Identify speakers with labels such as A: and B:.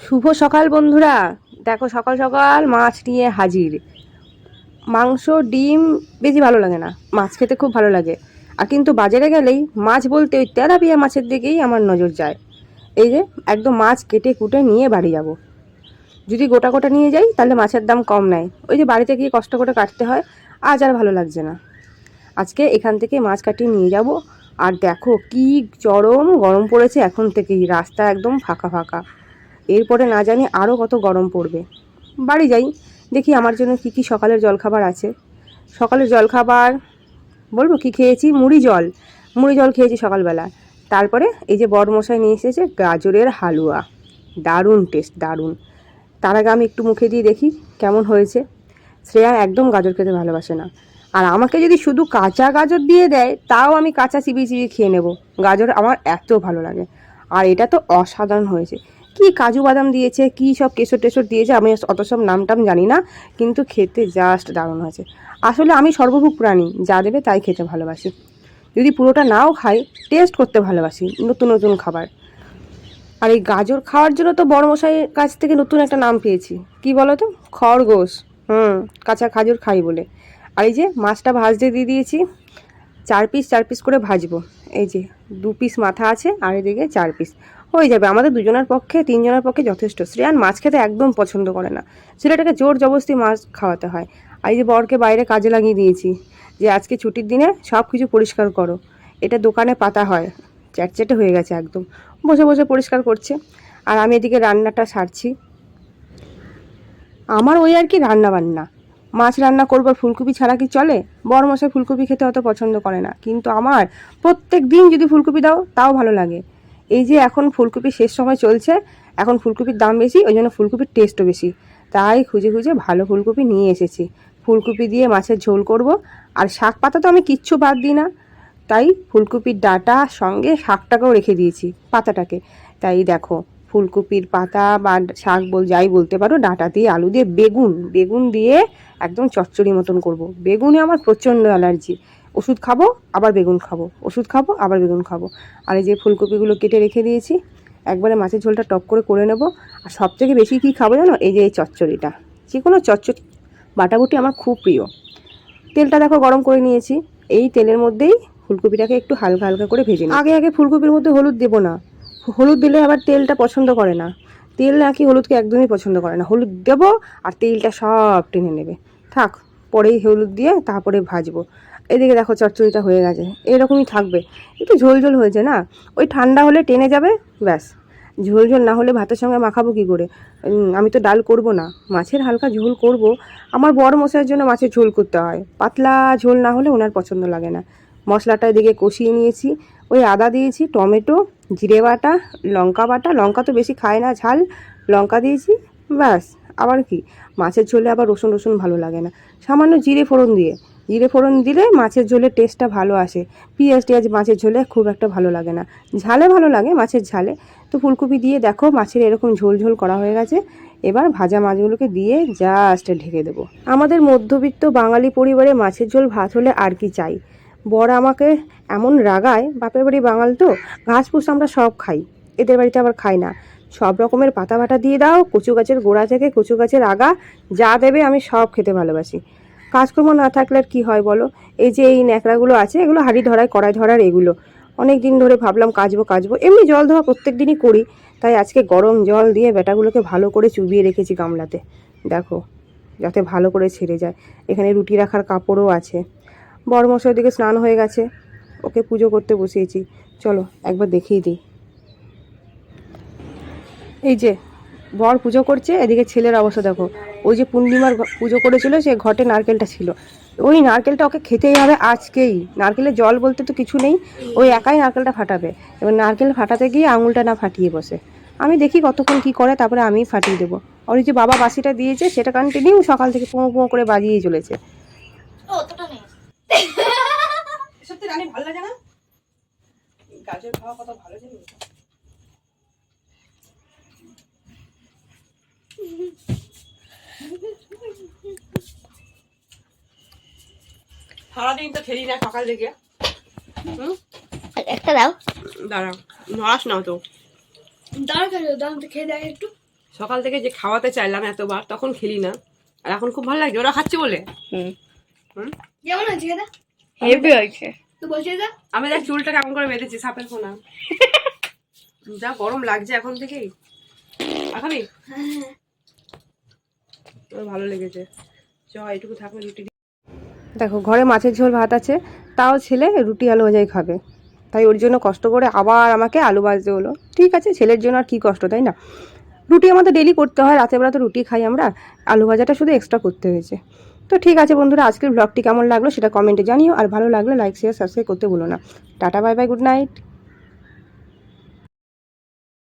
A: শুভ সকাল বন্ধুরা। দেখো সকাল সকাল মাছ নিয়ে হাজির। মাংস ডিম বেশি ভালো লাগে না, মাছ খেতে খুব ভালো লাগে। আর কিন্তু বাজারে গেলেই মাছ বলতে ওই তেলাপিয়া মাছের দিকেই আমার নজর যায়। এই যে একদম মাছ কেটে কুটে নিয়ে বাড়ি যাব। যদি গোটা গোটা নিয়ে যাই তাহলে মাছের দাম কম নেয়, ওই যে বাড়িতে গিয়ে কষ্ট করে কাটতে হয়, আজ আর ভালো লাগছে না। আজকে এখান থেকে মাছ কাটিয়ে নিয়ে যাব। আর দেখো কি চরম গরম পড়েছে, এখন থেকেই রাস্তা একদম ফাঁকা ফাঁকা। এরপরে না জানি আরও কত গরম পড়বে। বাড়ি যাই, দেখি আমার জন্য কি কি সকালের জলখাবার আছে। সকালের জলখাবার বলবো কি খেয়েছি, মুড়ি জল খেয়েছি সকালবেলা। তারপরে এই যে বড়মশাই নিয়ে এসেছে গাজরের হালুয়া, দারুণ টেস্ট, দারুণ। তার আগে আমি একটু মুখে দিয়ে দেখি কেমন হয়েছে। শ্রেয়া একদম গাজর খেতে ভালোবাসে না, আর আমাকে যদি শুধু কাঁচা গাজর দিয়ে দেয় তাও আমি কাঁচা চিবিয়ে চিবিয়ে খেয়ে নেব। গাজর আমার এত ভালো লাগে। আর এটা তো অসাধারণ হয়েছে। কি কাজু বাদাম দিয়েছে, কি সব কেশর টেশর দিয়েছে, আমি অত সব নামটাম জানি না, কিন্তু খেতে জাস্ট দারুণ হয়েছে। আসলে আমি সর্বভুক প্রাণী, যা দেবে তাই খেতে ভালোবাসি। যদি পুরোটা নাও খাই, টেস্ট করতে ভালোবাসি নতুন নতুন খাবার। আর এই গাজর খাওয়ার জন্য তো বড়মশাইয়ের কাছ থেকে নতুন একটা নাম পেয়েছি, কি বলো তো, খরগোশ। কাঁচা খাজুর খাই বলে। আর এই যে মাছটা ভাজতে দিয়ে দিয়েছি, চার পিস করে ভাজবো। এই যে 2 পিস মাথা আছে, আর এদিকে 4 পিস হয়ে যাবে আমাদের দুজনের পক্ষে, 3জনের পক্ষে যথেষ্ট। শ্রেয়ান মাছ খেতে একদম পছন্দ করে না, ছেলেটাকে জোর জবরদস্তি মাছ খাওয়াতে হয়। আর এই যে বরকে বাইরে কাজে লাগিয়ে দিয়েছি, যে আজকে ছুটির দিনে সব কিছু পরিষ্কার করো। এটা দোকানে পাতা হয়, চ্যাটচ্যাটে হয়ে গেছে একদম, বসে বসে পরিষ্কার করছে। আর আমি এদিকে রান্নাটা সারছি। আমার ওই আর কি রান্না বান্না, মাছ রান্না করবো, ফুলকপি ছাড়া কি চলে? বড়মশাই ফুলকপি খেতে অত পছন্দ করে না, কিন্তু আমার প্রত্যেক দিন যদি ফুলকপি দাও তাও ভালো লাগে। এই যে এখন ফুলকপি শেষ সময় চলছে, এখন ফুলকপির দাম বেশি, ওই জন্য ফুলকপির টেস্টও বেশি। তাই খুঁজে খুঁজে ভালো ফুলকপি নিয়ে এসেছি। ফুলকপি দিয়ে মাছের ঝোল করব। আর শাক পাতা তো আমি কিচ্ছু বাদ দিই না, তাই ফুলকপির ডাঁটা সঙ্গে শাকটাকেও রেখে দিয়েছি, পাতাটাকে। তাই দেখো ফুলকপির পাতা বা শাক যাই বলতে পারো, ডাঁটা দিয়ে আলু দিয়ে বেগুন দিয়ে একদম চচ্চড়ি মতন করব। বেগুনে আমার প্রচণ্ড অ্যালার্জি, ওষুধ খাবো আবার বেগুন খাবো, ওষুধ খাবো আবার বেগুন খাবো। আর এই যে ফুলকপিগুলো কেটে রেখে দিয়েছি, একবারে মাছের ঝোলটা টপ করে নেব। আর সবথেকে বেশি কী খাবো জানো, এই যে এই চচ্চড়িটা। যে কোনো চচ্চড়ি বাটাবুটি আমার খুব প্রিয়। তেলটা দেখো গরম করে নিয়েছি, এই তেলের মধ্যেই ফুলকপিটাকে একটু হালকা হালকা করে ভেজে নিই। আগে ফুলকপির মধ্যে হলুদ দেবো না, হলুদ দিলে আবার তেলটা পছন্দ করে না। তেল নাকি হলুদকে একদমই পছন্দ করে না, হলুদ দেবো আর তেলটা সব টেনে নেবে। থাক, পরেই হলুদ দিয়ে তারপরে ভাজবো। এদিকে দেখো চচ্চড়িটা হয়ে গেছে, এরকমই থাকবে, একটু ঝোল ঝোল হয়েছে না, ওই ঠান্ডা হলে টেনে যাবে, ব্যাস। ঝোল ঝোল না হলে ভাতের সঙ্গে মাখাবো কী করে? আমি তো ডাল করব না, মাছের হালকা ঝোল করব। আমার বড় মশাইয়ের জন্য মাছের ঝোল করতে হয়, পাতলা ঝোল না হলে ওনার পছন্দ লাগে না। মশলাটা এদিকে কষিয়ে নিয়েছি, ওই আদা দিয়েছি, টমেটো, জিরে বাটা, লঙ্কা বাটা, লঙ্কা তো বেশি খায় না ঝাল, লঙ্কা দিয়েছি, ব্যাস। আবার কি, মাছের ঝোলে আবার রসুন ভালো লাগে না, সামান্য জিরে ফোড়ন দিলে মাছের ঝোলের টেস্টটা ভালো আসে। পেঁয়াজ মাছের ঝোলে খুব একটা ভালো লাগে না, ঝালে ভালো লাগে, মাছের ঝালে। তো ফুলকপি দিয়ে দেখো মাছের এরকম ঝোল ঝোল করা হয়ে গেছে। এবার ভাজা মাছগুলোকে দিয়ে জাস্ট ঢেকে দেবো। আমাদের মধ্যবিত্ত বাঙালি পরিবারে মাছের ঝোল ভাত হলে আর কি চাই। বর আমাকে এমন রাগায়, বাপের বাড়ি বাঙাল তো, ঘাস ফুস আমরা সব খাই, এদের বাড়িতে আবার খাই না। সব রকমের পাতা বাটা দিয়ে দাও, কচু গাছের গোড়া থেকে কচু গাছের আগা, যা দেবে আমি সব খেতে ভালোবাসি। কাজকর্ম না থাকলে আর কী হয় বলো? এই যে এই ন্যাকড়াগুলো আছে, এগুলো হাঁড়ি ধরায়, কড়াই ধরার, এগুলো অনেক দিন ধরে ভাবলাম কাচবো। এমনি জল ধোয়া প্রত্যেক দিনই করি, তাই আজকে গরম জল দিয়ে বেটাগুলোকে ভালো করে চুবিয়ে রেখেছি গামলাতে, দেখো, যাতে ভালো করে ছেড়ে যায়। এখানে রুটি রাখার কাপড়ও আছে। বড়মশাইয়ের দিকে স্নান হয়ে গেছে, ওকে পুজো করতে বসিয়েছি, চলো একবার দেখিয়ে দিই। এই যে বর পুজো করছে, এদিকে ছেলের অবস্থা দেখো। ওই যে পূর্ণিমার পুজো করেছিল, সে ঘটে নারকেলটা ছিল, ওই নারকেলটা ওকে খেতেই হবে আজকেই। নারকেলের জল বলতে তো কিছু নেই, ওই একাই নারকেলটা ফাটাবে। এবার নারকেল ফাটাতে গিয়ে আঙুলটা না ফাটিয়ে বসে, আমি দেখি কতক্ষণ কি করে, তারপরে আমি ফাটিয়ে দেবো। আর ওই যে বাবা বাসিটা দিয়েছে, সেটা কন্টিনিউ সকাল থেকে পোঁ পোঁ করে বাজিয়েই চলেছে। সত্যি রানী ভালো লাগে না, গাজর খাওয়া কত ভালো জানি। সারাদিন তো খেলি না সকাল থেকে।
B: একটা দাও,
A: দাঁড়াও, নড়াস না তো,
B: দাঁড়া খেলে দাও, খেয়ে দেয় একটু।
A: সকাল থেকে যে খাওয়াতে চাইলাম এতবার, তখন খেলি না, আর এখন খুব ভালো লাগছে ওরা খাচ্ছে বলে।
B: কেমন আছে এটা?
C: হেভি হয়েছে।
B: তুই বসে যা।
A: আমি দেখ চুলটা কেমন করে বেঁধেছি সাপের ফোনা। যা গরম লাগছে এখন থেকেই। এখনই ভালো লেগেছে। চ এটুকু থাকলে রুটি। দেখো ঘরে মাছের ঝোল ভাত আছে, তাও ছেলে রুটি আলু ভাজাই খাবে, তাই ওর জন্য কষ্ট করে আবার আমাকে আলু ভাজতে হলো। ঠিক আছে, ছেলের জন্য আর কি কষ্ট, তাই না? রুটি আমাদের ডেলি করতে হয়, রাতের বেলা তো রুটি খাই আমরা, আলু ভাজাটা শুধু এক্সট্রা করতে হয়েছে। তো ঠিক আছে বন্ধুরা, আজকের ব্লগটি কেমন লাগলো সেটা কমেন্টে জানিও, আর ভালো লাগলে লাইক শেয়ার সাবস্ক্রাইব করতে ভুলো না। Tata bye bye, good night.